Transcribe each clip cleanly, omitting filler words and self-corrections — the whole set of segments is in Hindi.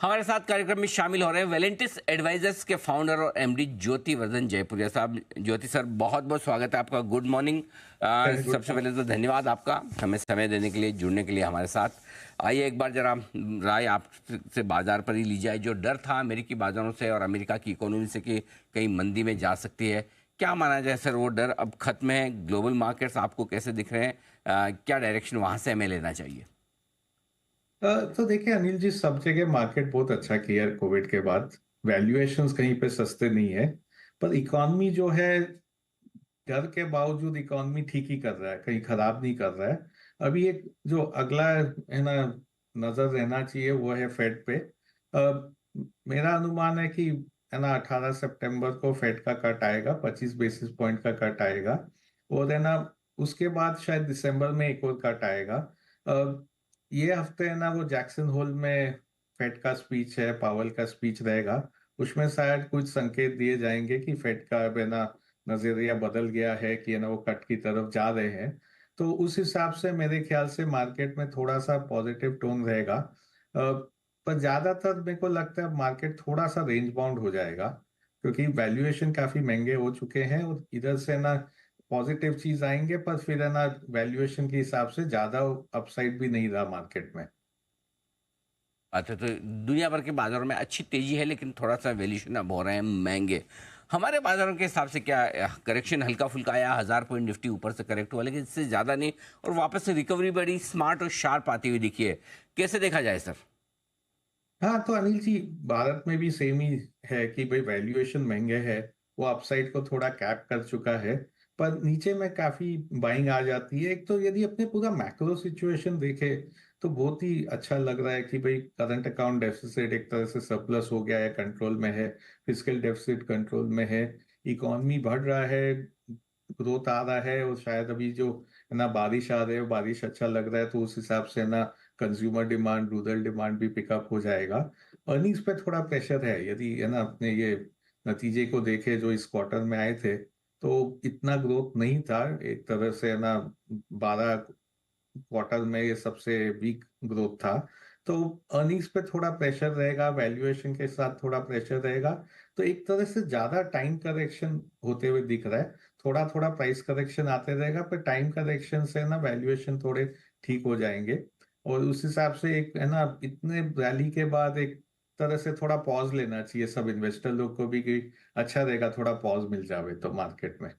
हमारे साथ कार्यक्रम में शामिल हो रहे हैं वेलेंटिस एडवाइजर्स के फाउंडर और एमडी ज्योति वर्धन जयपुरिया साहब। ज्योति सर, बहुत बहुत स्वागत है आपका। Good morning. गुड सबसे पहले तो धन्यवाद आपका हमें समय देने के लिए, जुड़ने के लिए हमारे साथ। आइए एक बार जरा राय आपसे बाजार पर ही ली जाए। जो डर था अमेरिकी बाजारों से और अमेरिका की इकोनॉमी से कि कहीं मंदी में जा सकती है, क्या माना जाए सर वो डर अब खत्म है? ग्लोबल मार्केट्स आपको कैसे दिख रहे हैं? क्या डायरेक्शन वहाँ से हमें लेना चाहिए? तो देखिए अनिल जी, सब जगह मार्केट बहुत अच्छा किया है कोविड के बाद। वैल्यूएशंस कहीं पे सस्ते नहीं है, पर इकोनॉमी जो है, डर के बावजूद इकोनॉमी ठीक ही कर रहा है, कहीं खराब नहीं कर रहा है। अभी एक जो अगला है ना, नजर रहना चाहिए वो है फेड पे। मेरा अनुमान है कि है ना 18 सितंबर को फेड का कट आएगा, 25 बेसिस पॉइंट का कट आएगा। और है ना उसके बाद शायद दिसंबर में एक और कट आएगा। ये हफ्ते है ना वो जैक्सन होल में फेड का स्पीच है, पावल का स्पीच रहेगा। उसमें शायद कुछ संकेत दिए जाएंगे कि फेड का अब है ना नजरिया बदल गया है, कि है ना वो कट की तरफ जा रहे हैं। तो उस हिसाब से मेरे ख्याल से मार्केट में थोड़ा सा पॉजिटिव टोन रहेगा। पर ज्यादातर मेरे को लगता है मार्केट थोड़ा सा रेंज बाउंड हो जाएगा, क्योंकि वैल्यूएशन काफी महंगे हो चुके हैं। और इधर से ना पॉजिटिव चीज आएंगे, पर फिर है ना वैल्यूएशन के हिसाब से ज्यादा अपसाइड भी नहीं रहा मार्केट में। अच्छा, तो दुनिया भर के बाजारों में अच्छी तेजी है, लेकिन थोड़ा सा वैल्यूएशन अब हो रहे हैं महंगे। हमारे बाजारों के हिसाब से क्या करेक्शन हल्का फुल्का आया, 1000 पॉइंट निफ्टी ऊपर से करेक्ट हुआ, लेकिन इससे ज़्यादा नहीं। और वापस से रिकवरी बड़ी स्मार्ट और शार्प आती हुई दिखी है। कैसे देखा जाए सर? हाँ, तो अनिल जी, भारत में भी सेम ही है कि भाई वैल्यूएशन महंगे है। वो अपसाइड को थोड़ा कैप कर चुका है, पर नीचे में काफी बाइंग आ जाती है। एक तो यदि अपने पूरा मैक्रो सिचुएशन देखे तो बहुत ही अच्छा लग रहा है कि भाई करंट अकाउंट डेफिसिट एक तरह से सरप्लस हो गया है, कंट्रोल में है। फिजिकल डेफिसिट कंट्रोल में है। इकोनॉमी बढ़ रहा है, ग्रोथ आ रहा है। और शायद अभी जो है ना बारिश आ रही है, बारिश अच्छा लग रहा है, तो उस हिसाब से ना कंज्यूमर डिमांड, रूरल डिमांड भी पिकअप हो जाएगा। अर्निंग्स पे थोड़ा प्रेशर है, यदि है ना अपने ये नतीजे को देखे जो इस क्वार्टर में आए थे, तो इतना ग्रोथ नहीं था। एक तरह से है ना 12 क्वार्टर में ये सबसे वीक ग्रोथ था। तो अर्निंग्स पे थोड़ा प्रेशर रहेगा, वैल्यूएशन के साथ थोड़ा प्रेशर रहेगा। तो एक तरह से ज्यादा टाइम करेक्शन होते हुए दिख रहा है। थोड़ा थोड़ा प्राइस करेक्शन आते रहेगा, पर टाइम करेक्शन से ना वैल्यूएशन थोड़े ठीक हो जाएंगे। और उस हिसाब से एक है ना इतने रैली के बाद एक तरह से थोड़ा पॉज लेना चाहिए सब इन्वेस्टर लोग को भी, कि अच्छा रहेगा थोड़ा पॉज मिल जावे तो मार्केट में।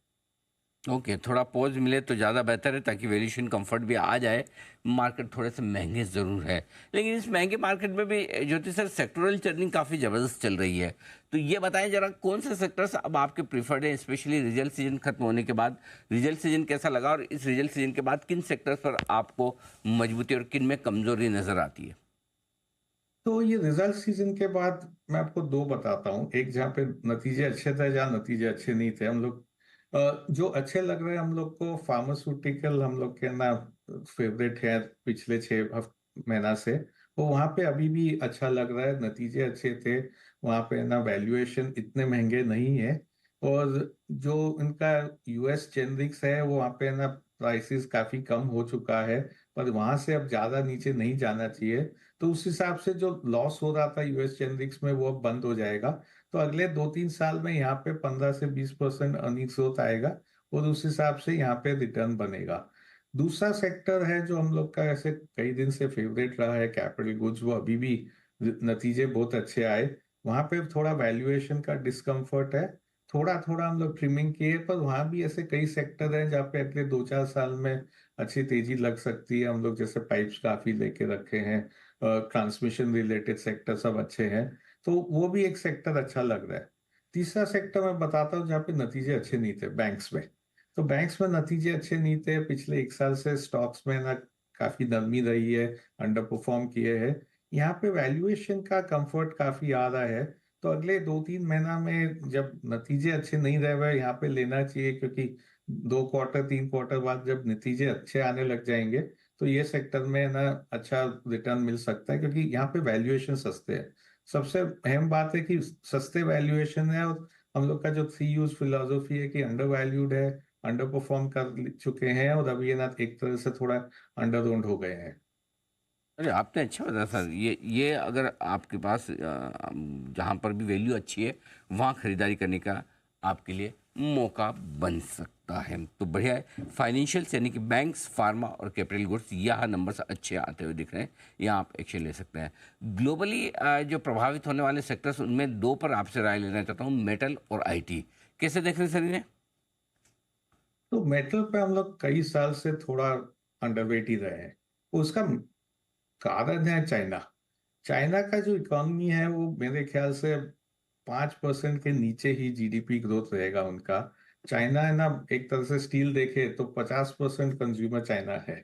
ओके, थोड़ा पॉज मिले तो ज़्यादा बेहतर है, ताकि वैल्यूएशन कंफर्ट भी आ जाए। मार्केट थोड़े से महंगे ज़रूर है, लेकिन इस महंगे मार्केट में भी ज्योति सर सेक्टोरल चर्निंग काफ़ी ज़बरदस्त चल रही है। तो ये बताएं जरा, कौन से सेक्टर्स अब आपके प्रीफर्ड हैं, स्पेशली रिजल्ट सीजन खत्म होने के बाद? रिजल्ट सीजन कैसा लगा, और इस रिजल्ट सीजन के बाद किन सेक्टर्स पर आपको मजबूती और किन में कमजोरी नजर आती है? तो ये रिजल्ट सीजन के बाद मैं आपको दो बताता हूँ। एक जहाँ पे नतीजे अच्छे थे, जहाँ नतीजे अच्छे नहीं थे। हम लोग जो अच्छे लग रहे हैं हम लोग को, फार्मास्यूटिकल हम लोग के ना फेवरेट है पिछले 6 महीना से। वो वहाँ पे अभी भी अच्छा लग रहा है, नतीजे अच्छे थे। वहाँ पे ना वैल्यूएशन इतने महंगे नहीं है। और जो इनका यूएस जेनरिक्स है, वो वहाँ पे ना प्राइसेस काफी कम हो चुका है। पर वहां से अब ज्यादा नीचे नहीं जाना चाहिए। तो उस हिसाब से जो लॉस हो रहा था यूएस जेनरिक्स में, वो अब बंद हो जाएगा। तो अगले 2-3 साल में यहाँ पे 15 से 20% अर्निंग्स ग्रोथ आएगा। और उस हिसाब से यहाँ पे रिटर्न बनेगा। दूसरा सेक्टर है जो हम लोग का ऐसे कई दिन से फेवरेट रहा है, कैपिटल गुड्स। वो अभी भी नतीजे बहुत अच्छे आए। वहां पे थोड़ा वैल्यूएशन का डिस्कम्फर्ट है। थोड़ा थोड़ा हम लोग ट्रिमिंग किए, पर वहां भी ऐसे कई सेक्टर हैं जहाँ पे अगले 2-4 साल में अच्छी तेजी लग सकती है। हम लोग जैसे पाइप्स काफी लेके रखे हैं, ट्रांसमिशन रिलेटेड सेक्टर सब अच्छे हैं। तो वो भी एक सेक्टर अच्छा लग रहा है। तीसरा सेक्टर मैं बताता हूँ जहाँ पे नतीजे अच्छे नहीं थे, बैंक्स में। तो बैंक्स में नतीजे अच्छे नहीं थे पिछले 1 साल से। स्टॉक्स में ना काफी नरमी रही है, अंडर परफॉर्म किए हैं। यहाँ पे वैल्यूएशन का कंफर्ट काफी आ रहा है। तो अगले 2-3 महीना में जब नतीजे अच्छे नहीं रहे हुए, यहाँ पे लेना चाहिए, क्योंकि 2 क्वार्टर 3 क्वार्टर बाद जब नतीजे अच्छे आने लग जाएंगे, तो ये सेक्टर में ना अच्छा रिटर्न मिल सकता है, क्योंकि यहाँ पे वैल्यूएशन सस्ते हैं। सबसे अहम बात है कि सस्ते वैल्यूएशन है। और हम लोग का जो 3 यूज फिलोसफी है कि अंडर वैल्यूड है, अंडर परफॉर्म कर चुके हैं, और अभी ये ना एक तरह से थोड़ा अंडर ओन्ड हो गए हैं। अरे आपने अच्छा बताया सर, ये अगर आपके पास जहाँ पर भी वैल्यू अच्छी है वहाँ खरीदारी करने का आपके लिए मौका बन सकता है, तो बढ़िया है। फाइनेंशियल यानी कि बैंक्स, फार्मा और कैपिटल गुड्स, यहाँ नंबर्स अच्छे आते हुए दिख रहे हैं, यहाँ आप एक्शन ले सकते हैं। ग्लोबली जो प्रभावित होने वाले सेक्टर्स, उनमें दो पर आपसे राय लेना चाहता हूँ, मेटल और आईटी। कैसे देख रहे हैं सर इन्हें? तो मेटल पे हम लोग कई साल से थोड़ा अंडरवेट ही रहे हैं। उसका कारण है चाइना। चाइना का जो इकोनॉमी है वो मेरे ख्याल से 5% के नीचे ही जीडीपी ग्रोथ रहेगा उनका। चाइना है ना, एक तरह से स्टील देखे तो 50% कंज्यूमर चाइना है।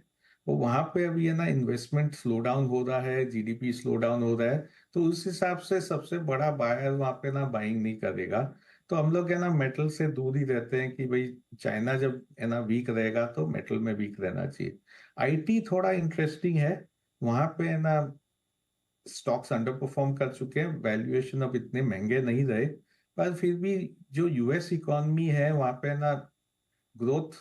वो वहां पे अभी है ना इन्वेस्टमेंट स्लो डाउन हो रहा है, जीडीपी स्लो डाउन हो रहा है। तो उस हिसाब से सबसे बड़ा बायर वहां पे ना बाइंग नहीं करेगा। तो हम लोग है ना मेटल से दूर ही रहते हैं कि भाई चाइना जब है ना वीक रहेगा तो मेटल में वीक रहना चाहिए। आईटी थोड़ा इंटरेस्टिंग है। वहां पे है ना स्टॉक्स अंडर परफॉर्म कर चुके हैं, वैल्यूएशन अब इतने महंगे नहीं रहे। पर फिर भी जो यूएस इकोनॉमी है वहां पे ना ग्रोथ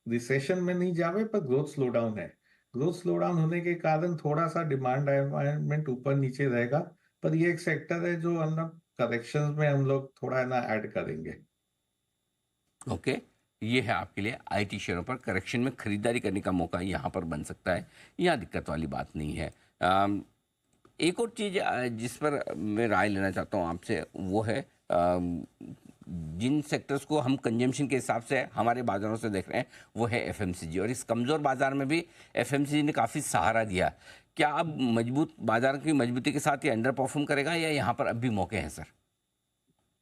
रिसेशन में नहीं जावे पर ग्रोथ स्लो डाउन है। ग्रोथ स्लो डाउन होने के कारण थोड़ा सा डिमांड एनवायरनमेंट ऊपर नीचे रहेगा। पर ये एक सेक्टर है जो हम लोग करेक्शन में हम लोग थोड़ा है ना ऐड करेंगे। ओके, ये है आपके लिए आईटी शेयरों पर करेक्शन में खरीदारी करने का मौका यहाँ पर बन सकता है, यहाँ दिक्कत वाली बात नहीं है। एक और चीज़ जिस पर मैं राय लेना चाहता हूँ आपसे, वो है जिन सेक्टर्स को हम कंजम्पशन के हिसाब से हमारे बाज़ारों से देख रहे हैं, वो है एफएमसीजी, और इस कमज़ोर बाज़ार में भी एफएमसीजी ने काफ़ी सहारा दिया। क्या अब मजबूत बाज़ार की मजबूती के साथ ये अंडर परफॉर्म करेगा, या यहाँ पर अब भी मौके हैं सर?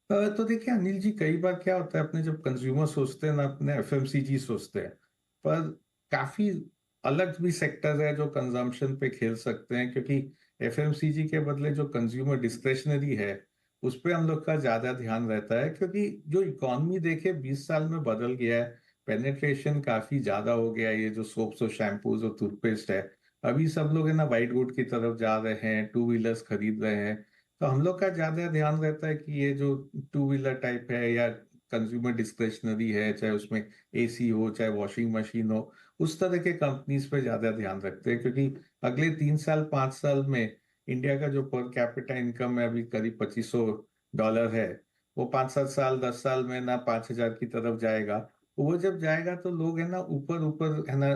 तो देखिए अनिल जी, कई बार क्या होता है अपने जब कंज्यूमर सोचते हैं ना अपने एफएमसीजी सोचते हैं। पर काफी अलग भी सेक्टर है जो कंजम्पशन पे खेल सकते हैं, क्योंकि एफएमसीजी के बदले जो कंज्यूमर डिस्क्रेशनरी है उस पे हम लोग का ज्यादा ध्यान रहता है, क्योंकि जो इकोनॉमी देखे 20 साल में बदल गया है। पेनेट्रेशन काफी ज्यादा हो गया है, ये जो सोप्स और शैम्पूज और टूथपेस्ट है। अभी सब लोग है ना वाइट गुड की तरफ जा रहे हैं, टू व्हीलर्स खरीद रहे हैं। तो हम लोग का ज्यादा ध्यान रहता है कि ये जो टू व्हीलर टाइप है या कंज्यूमर डिस्क्रेशनरी है, चाहे उसमें एसी हो चाहे वॉशिंग मशीन हो, उस तरह के कंपनीज पे ज्यादा ध्यान रखते हैं। क्योंकि अगले 3 साल 5 साल में इंडिया का जो पर कैपिटा इनकम है अभी करीब $2500 है। वो 5-7 साल 10 साल में ना 5,000 की तरफ जाएगा। वो जब जाएगा तो लोग है ना ऊपर ऊपर है ना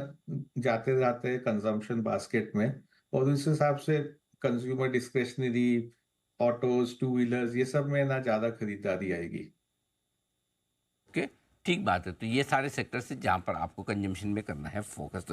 जाते जाते हैं कंजम्पशन बास्केट में। और उस हिसाब से consumer discretionary, autos, two wheelers, ये सब में ना ज्यादा खरीदारी आएगी। ओके, ठीक बात है। तो ये सारे सेक्टर्स हैं जहाँ पर आपको कंजम्पशन में करना है फोकस।